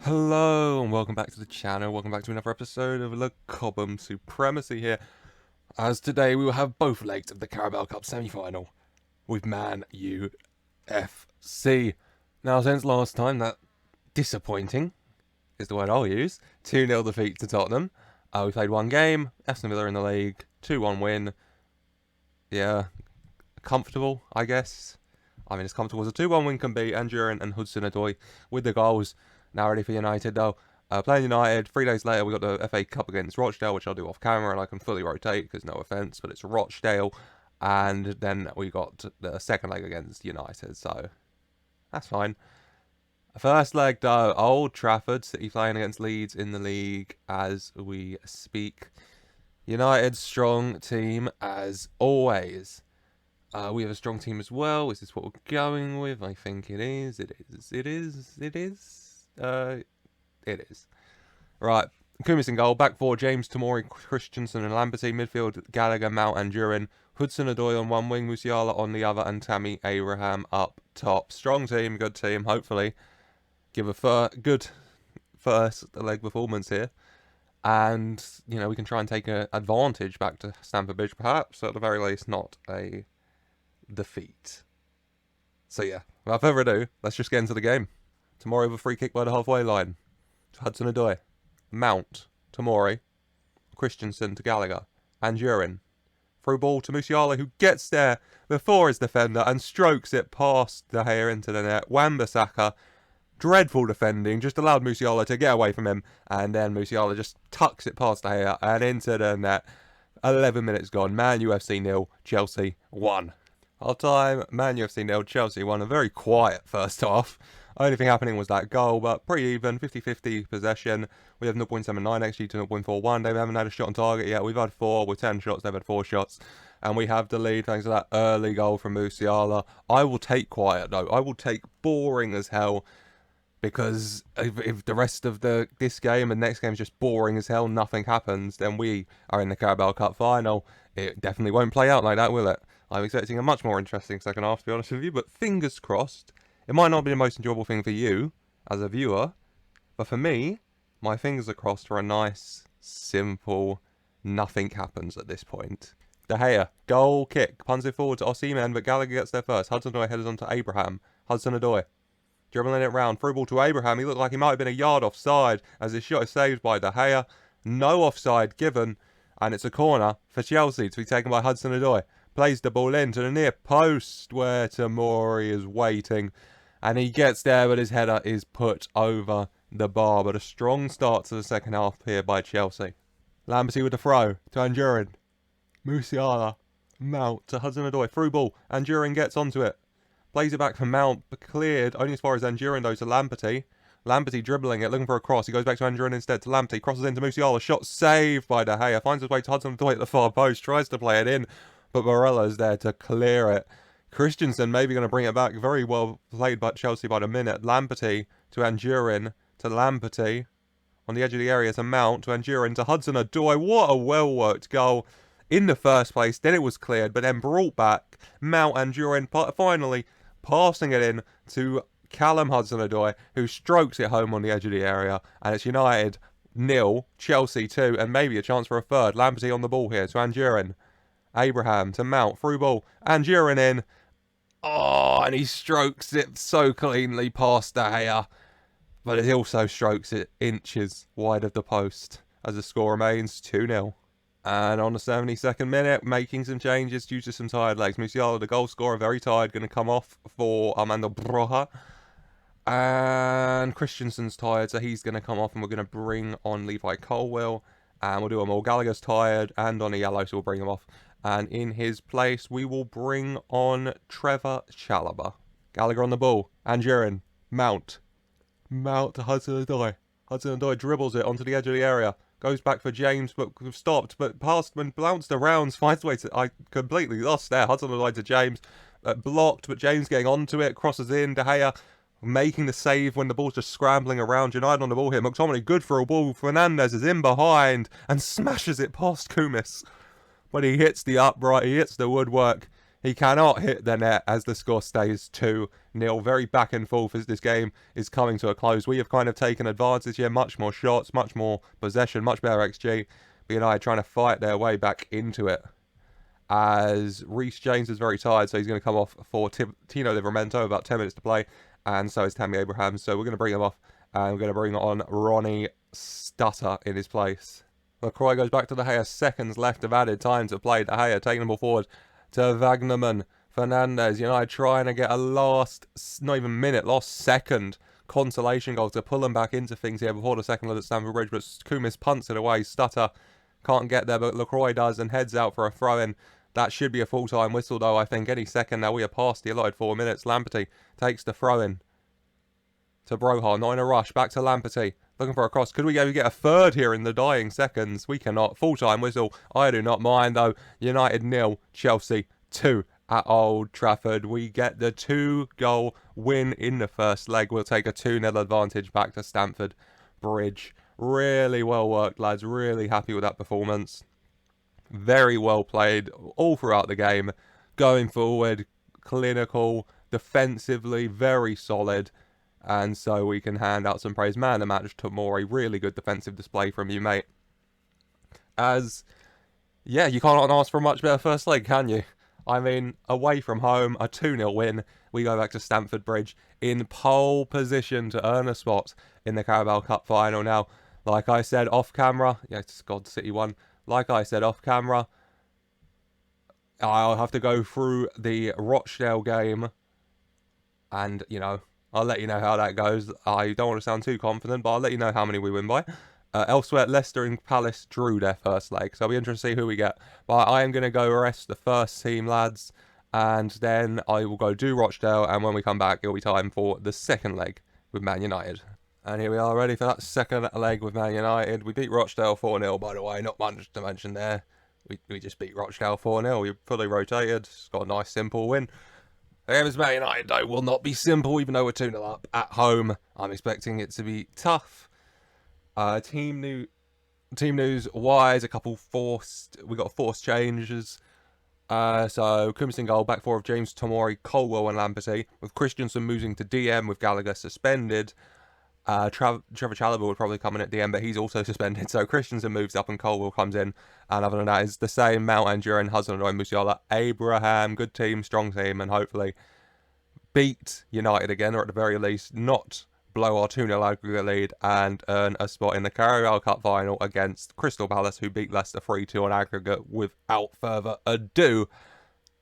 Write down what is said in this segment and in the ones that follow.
Hello and welcome back to the channel, welcome back to another episode of the Cobham Supremacy here, as today we will have both legs of the Carabao Cup Sem Final with Man U FC. Now since last time, that disappointing is the word I'll use, 2-0 defeat to Tottenham. We played one game, Aston Villa in the league, 2-1 win. Yeah, comfortable I guess. I mean, as comfortable as a 2-1 win can be. Andurin and Hudson-Odoi with the goals. Now ready for United though. Playing United, 3 days later we got the FA Cup against Rochdale, which I'll do off camera and I can fully rotate because no offence, but it's Rochdale. And then we got the second leg against United, so that's fine. First leg though, Old Trafford, City playing against Leeds in the league as we speak. United strong team as always. We have a strong team as well. Is this what we're going with? I think it is. It is. It is. It is. It is. Right. Kumis in goal. Back four. James, Tamori, Christensen and Lamberty. Midfield. Gallagher, Mount and Durin. Hudson-Odoi on one wing. Musiala on the other. And Tammy Abraham up top. Strong team. Good team. Hopefully give a good first leg performance here. And, you know, we can try and take an advantage back to Stamford Bridge perhaps. At the very least, not a defeat. So yeah, without further ado, let's just get into the game. Tomori with a free kick by the halfway line to Hudson-Odoi. Mount, Tomori, Christensen to Gallagher, and Durin. Through ball to Musiala, who gets there before his defender and strokes it past De Gea into the net. Wan-Bissaka, dreadful defending, just allowed Musiala to get away from him, and then Musiala just tucks it past De Gea and into the net. 11 minutes gone. Man UFC 0, Chelsea 1. Half time, Man UFC 0, Chelsea 1. A very quiet first half. Only thing happening was that goal, but pretty even. 50-50 possession. We have 0.79 XG to 0.41. They haven't had a shot on target yet. We've had 4 with 10 shots. They've had 4 shots. And we have the lead thanks to that early goal from Musiala. I will take quiet, though. I will take boring as hell. Because if the rest of this game and next game is just boring as hell, nothing happens, then we are in the Carabao Cup final. It definitely won't play out like that, will it? I'm expecting a much more interesting second half, to be honest with you, but fingers crossed. It might not be the most enjoyable thing for you, as a viewer, but for me, my fingers are crossed for a nice, simple, nothing happens at this point. De Gea, goal kick, punts it forward to Osimhen, but Gallagher gets there first. Hudson-Odoi headers on to Abraham. Hudson-Odoi, dribbling it round, through ball to Abraham. He looked like he might have been a yard offside, as his shot is saved by De Gea. No offside given, and it's a corner for Chelsea to be taken by Hudson-Odoi. Plays the ball in to the near post where Tomori is waiting. And he gets there, but his header is put over the bar. But a strong start to the second half here by Chelsea. Lamberty with the throw to Andurin. Musiala. Mount to Hudson-Odoi. Through ball. Andurin gets onto it. Plays it back for Mount, but cleared only as far as Andurin though to Lamberty. Lamberty dribbling it, looking for a cross. He goes back to Andurin instead to Lamberty. Crosses into Musiala. Shot saved by De Gea. Finds his way to Hudson-Odoi at the far post. Tries to play it in, but Morella's there to clear it. Christensen maybe going to bring it back. Very well played by Chelsea by the minute. Lamberty to Andurin to Lamberty. On the edge of the area to Mount to Andurin to Hudson-Odoi. What a well-worked goal in the first place. Then it was cleared, but then brought back. Mount Andurin finally passing it in to Callum Hudson-Odoi, who strokes it home on the edge of the area. And it's United 0, Chelsea 2, and maybe a chance for a third. Lamberty on the ball here to Andurin. Abraham to Mount, through ball, Andurin in. Oh, and he strokes it so cleanly past De Gea. But he also strokes it inches wide of the post as the score remains 2-0. And on the 72nd minute, making some changes due to some tired legs. Musiala, the goal scorer, very tired, going to come off for Armando Broja. And Christensen's tired, so he's going to come off and we're going to bring on Levi Colwill. And we'll do them all. Gallagher's tired and on a yellow, so we'll bring him off. And in his place, we will bring on Trevor Chalobah. Gallagher on the ball. Andurin. Mount. Mount to Hudson-Odoi. Hudson-Odoi dribbles it onto the edge of the area. Goes back for James, but stopped. But passed when bounced around. Finds a way to... I completely lost there. Hudson-Odoi to James. Blocked, but James getting onto it. Crosses in. De Gea making the save when the ball's just scrambling around. United on the ball here. McTominay good for a ball. Fernandez is in behind and smashes it past Kumis. But he hits the upright, he hits the woodwork. He cannot hit the net as the score stays 2-0. Very back and forth as this game is coming to a close. We have kind of taken advantage here. Much more shots, much more possession, much better XG. But United trying to fight their way back into it. As Reece James is very tired, so he's going to come off for Tino Livramento. About 10 minutes to play. And so is Tammy Abraham. So we're going to bring him off. And we're going to bring on Ronnie Stutter in his place. LaCroix goes back to De Gea. Seconds left of added time to play. De Gea taking the ball forward to Wagnerman. Fernandez, United trying to get a last, not even minute, last second consolation goal to pull them back into things here before the second leg at Stamford Bridge. But Kumis punts it away. Stutter can't get there, but LaCroix does and heads out for a throw-in. That should be a full-time whistle, though, I think. Any second now. We are past the allotted 4 minutes. Lamperty takes the throw-in to Broha. Not in a rush. Back to Lamperty. Looking for a cross. Could we maybe get a third here in the dying seconds? We cannot. Full-time whistle. I do not mind, though. United 0, Chelsea 2 at Old Trafford. We get the 2-goal win in the first leg. We'll take a 2-0 advantage back to Stamford Bridge. Really well worked, lads. Really happy with that performance. Very well played all throughout the game. Going forward, clinical, defensively, very solid. And so we can hand out some praise. Man of the match to Tomori. Really good defensive display from you, mate. As, yeah, you can't ask for a much better first leg, can you? I mean, away from home, a 2-0 win. We go back to Stamford Bridge in pole position to earn a spot in the Carabao Cup final. Now, like I said, off camera, yes, God City won. Like I said, off camera, I'll have to go through the Rochdale game. And, you know, I'll let you know how that goes. I don't want to sound too confident, but I'll let you know how many we win by. Elsewhere, Leicester and Palace drew their first leg, so I'll be interested to see who we get. But I am going to go rest the first team, lads, and then I will go do Rochdale, and when we come back, it'll be time for the second leg with Man United. And here we are, ready for that second leg with Man United. We beat Rochdale 4-0, by the way, not much to mention there. We just beat Rochdale 4-0. We fully rotated. It's got a nice, simple win. The game is Man United, though, will not be simple, even though we're 2-0 up at home. I'm expecting it to be tough. Team news wise, we got forced changes. So Kumis in goal, back four of James, Tomori, Colwell and Lamperty, with Christensen moving to DM with Gallagher suspended. Trevor Chalobah would probably come in at DM, but he's also suspended. So Christensen moves up and Colwell comes in. And other than that, it's the same. Mount and Duran, Hudson-Odoi, Musiala, Abraham, good team, strong team, and hopefully beat United again, or at the very least not blow our 2-0 aggregate lead and earn a spot in the Carabao Cup final against Crystal Palace, who beat Leicester 3-2 on aggregate. Without further ado,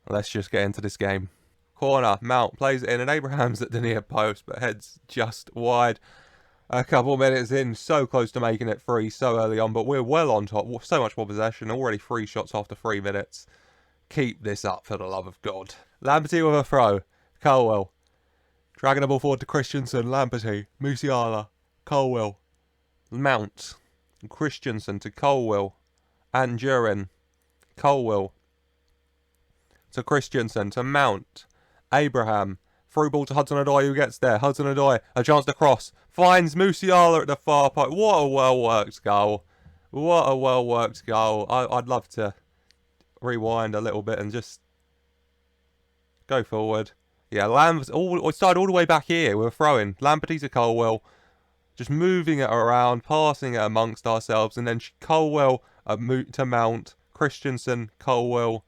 let's just get into this game. Corner, Mount plays it in, and Abraham's at the near post, but heads just wide. A couple minutes in, so close to making it 3 so early on, but we're well on top. So much more possession, already 3 shots after 3 minutes. Keep this up for the love of God. Lamperty with a throw. Colwell. Dragging the ball forward to Christensen, Lamperty, Musiala, Colwell, Mount, Christensen to Colwell, and Duran, Colwell, to Christensen, to Mount, Abraham, through ball to Hudson-Odoi, who gets there, Hudson-Odoi, a chance to cross, finds Musiala at the far post. What a well-worked goal. What a well-worked goal. I'd love to rewind a little bit and just go forward. Yeah, we started all the way back here. We were throwing Lamperty to Colwell, just moving it around, passing it amongst ourselves, and then Colwell to Mount, Christensen, Colwell,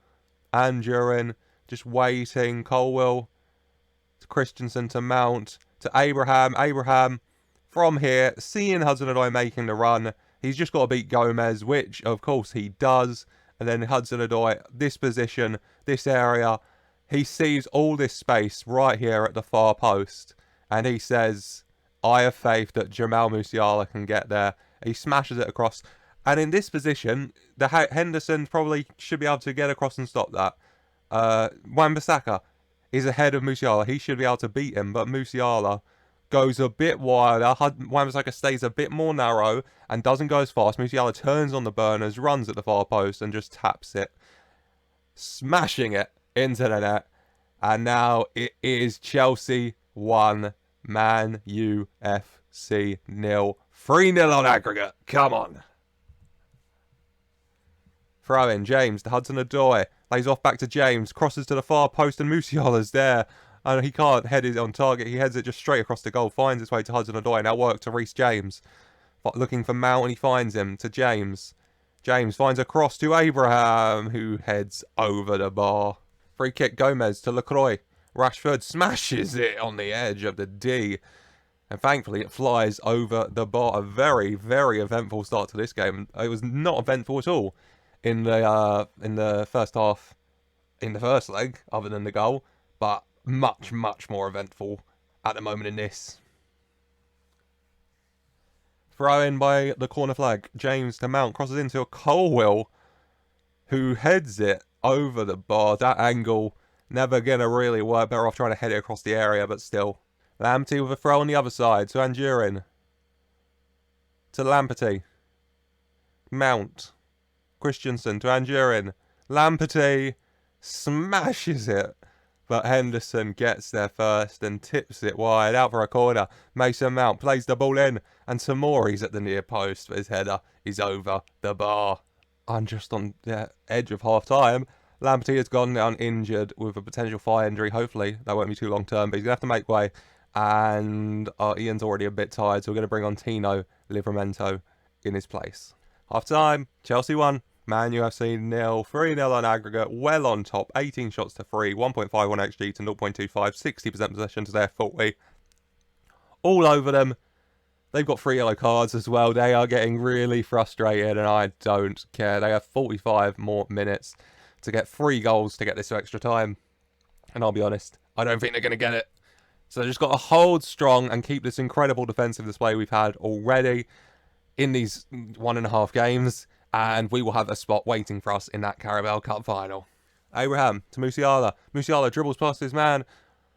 and Duran, just waiting. Colwell to Christensen to Mount, to Abraham. Abraham from here, seeing Hudson-Odoi making the run. He's just got to beat Gomez, which of course he does. And then Hudson-Odoi, this position, this area. He sees all this space right here at the far post, and he says, I have faith that Jamal Musiala can get there. He smashes it across, and in this position, the Henderson probably should be able to get across and stop that. Wan-Bissaka is ahead of Musiala. He should be able to beat him, but Musiala goes a bit wider. Wan-Bissaka stays a bit more narrow and doesn't go as fast. Musiala turns on the burners, runs at the far post, and just taps it, smashing it into the net. And now it is Chelsea 1, Man U FC 0. 3-0 on aggregate. Come on. Throw in James to Hudson-Odoi. Lays off back to James. Crosses to the far post and Musiala's there. And he can't head it on target. He heads it just straight across the goal. Finds his way to Hudson-Odoi. Now work to Reece James. Looking for Mount and he finds him to James. James finds a cross to Abraham, who heads over the bar. Free kick, Gomez to LaCroix. Rashford smashes it on the edge of the D. And thankfully it flies over the bar. A very, very eventful start to this game. It was not eventful at all in the first half, in the first leg, other than the goal. But much, much more eventful at the moment in this. Throw in by the corner flag. James to Mount. Crosses into a Colwill, who heads it over the bar. That angle never going to really work. Better off trying to head it across the area, but still. Lamptey with a throw on the other side to Anjurin. To Lamperty. Mount. Christensen to Anjurin. Lamperty smashes it. But Henderson gets there first and tips it wide out for a corner. Mason Mount plays the ball in. And Tomori's at the near post, but his header is over the bar. And just on the edge of half-time, Lamperty has gone down injured with a potential thigh injury. Hopefully, that won't be too long-term, but he's going to have to make way. And Ian's already a bit tired, so we're going to bring on Tino Livramento in his place. Half-time, Chelsea 1. Man U FC 0, 3-0 on aggregate, well on top, 18 shots to 3, 1.51 XG to 0.25, 60% possession to their 40. All over them. They've got 3 yellow cards as well. They are getting really frustrated and I don't care. They have 45 more minutes to get 3 goals to get this to extra time. And I'll be honest, I don't think they're going to get it. So they've just got to hold strong and keep this incredible defensive display we've had already in these 1.5 games. And we will have a spot waiting for us in that Carabao Cup final. Abraham to Musiala. Musiala dribbles past his man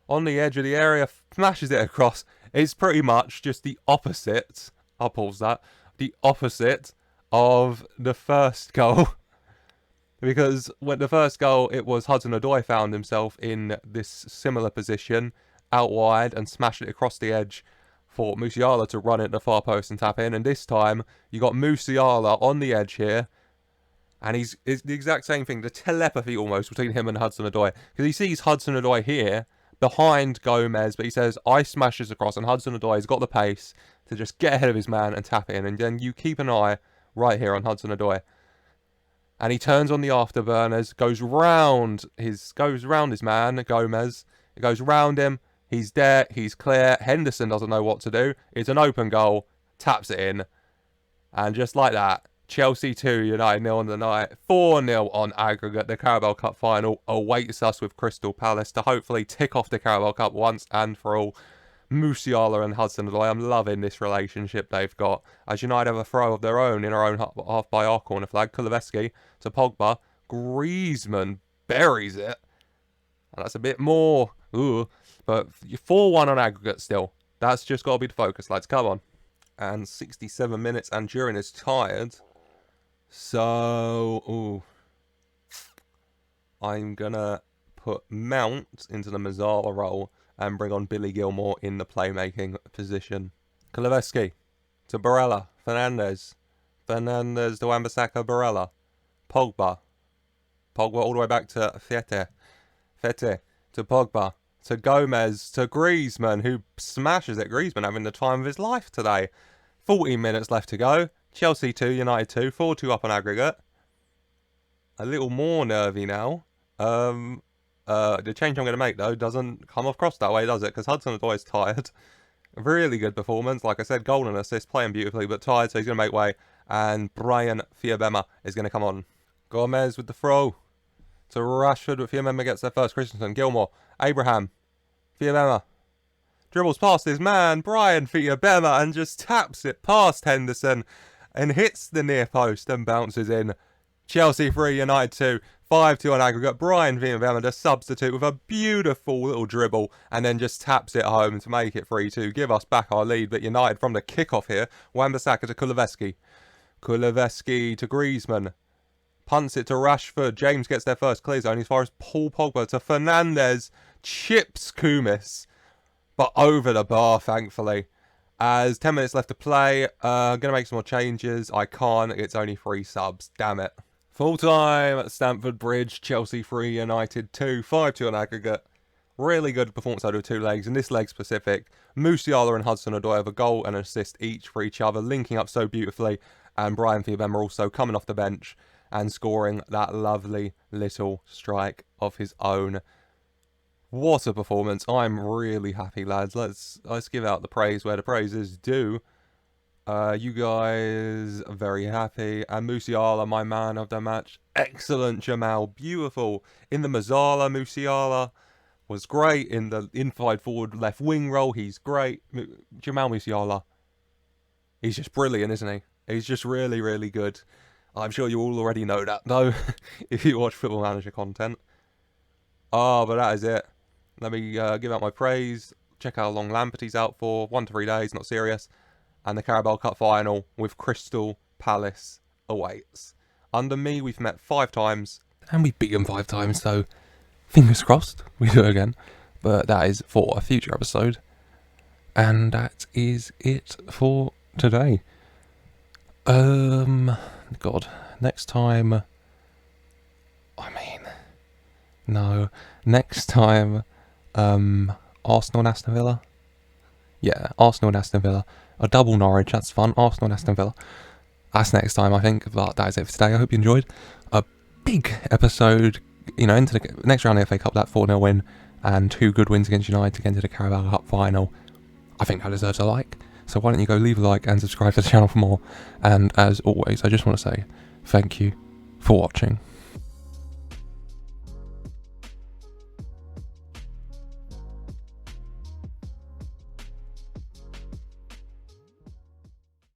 on the edge of the area, smashes it across. It's pretty much just the opposite. I'll pause that. The opposite of the first goal. Because when the first goal, it was Hudson-Odoi found himself in this similar position out wide and smashed it across the edge for Musiala to run it at the far post and tap in. And this time, you got Musiala on the edge here. And it's the exact same thing, the telepathy almost between him and Hudson-Odoi. Because he sees Hudson-Odoi here behind Gomez, but he says, I smashes across, and Hudson-Odoi's got the pace to just get ahead of his man and tap in. And then you keep an eye right here on Hudson-Odoi. And he turns on the afterburners, goes round his man, Gomez. It goes round him. He's there. He's clear. Henderson doesn't know what to do. It's an open goal. Taps it in. And just like that, Chelsea 2, United 0 on the night. 4-0 on aggregate. The Carabao Cup final awaits us with Crystal Palace to hopefully tick off the Carabao Cup once and for all. Musiala and Hudson-Odoi, I'm loving this relationship they've got. As United have a throw of their own in our own half by our corner flag. Kuleveski to Pogba. Griezmann buries it. And that's a bit more. Ooh. But 4-1 on aggregate still. That's just got to be the focus, lads. Come on. And 67 minutes. And Anjurin is tired. So, ooh. I'm going to put Mount into the Mazzara role and bring on Billy Gilmore in the playmaking position. Kuleveski to Barella. Fernandez to Wan-Bissaka. Barella. Pogba all the way back to Fete to Pogba. To Gomez, to Griezmann, who smashes it. Griezmann having the time of his life today. 14 minutes left to go. Chelsea 2, United 2. 4-2 up on aggregate. A little more nervy now. The change I'm going to make, though, doesn't come across that way, does it? Because Hudson-Odoi is tired. Really good performance. Like I said, goal and assist, playing beautifully, but tired, so he's going to make way. And Brian Fiabema is going to come on. Gomez with the throw. To Rashford, but Fiamema gets there first. Christensen, Gilmore, Abraham, Fiamema. Dribbles past his man, Brian Fiamema, and just taps it past Henderson. And hits the near post and bounces in. Chelsea 3, United 2. 5-2 on aggregate. Brian Fiamema, the substitute, with a beautiful little dribble. And then just taps it home to make it 3-2. Give us back our lead. But United from the kickoff here. Wan-Bissaka to Kuleveski. Kuleveski to Griezmann. Punts it to Rashford. James gets there first. Clears only as far as Paul Pogba to Fernandez. Chips Kumis. But over the bar, thankfully. As 10 minutes left to play. Going to make some more changes. I can't. It's only 3 subs. Damn it. Full time at Stamford Bridge, Chelsea 3, United 2, 5-2 on aggregate. Really good performance out of two legs. In this leg specific, Musiala and Hudson-Odoi have a goal and an assist each for each other, linking up so beautifully. And Brian Thiebem also coming off the bench and scoring that lovely little strike of his own. What a performance. I'm really happy, lads. Let's give out the praise where the praise is due. You guys are very happy. And Musiala, my man of the match. Excellent, Jamal. Beautiful. In the Mazzala, Musiala was great. In the inside forward left wing role, he's great. Jamal Musiala. He's just brilliant, isn't he? He's just really, really good. I'm sure you all already know that, though, if you watch Football Manager content. But that is it. Let me give out my praise. Check out how long Lamperty's out for. 1 to 3 days, not serious. And the Carabao Cup Final with Crystal Palace awaits. Under me, we've met 5 times. And we've beaten 5 times, so fingers crossed we do it again. But that is for a future episode. And that is it for today. God. Next time... No. Next time... Arsenal and Aston Villa? Yeah, Arsenal and Aston Villa. A double Norwich, that's fun. Arsenal and Aston Villa. That's next time, I think. But that is it for today. I hope you enjoyed. A big episode, into the next round of the FA Cup, that 4-0 win, and 2 good wins against United to get into the Carabao Cup final. I think that deserves a like. So why don't you go leave a like and subscribe to the channel for more. And as always, I just want to say thank you for watching.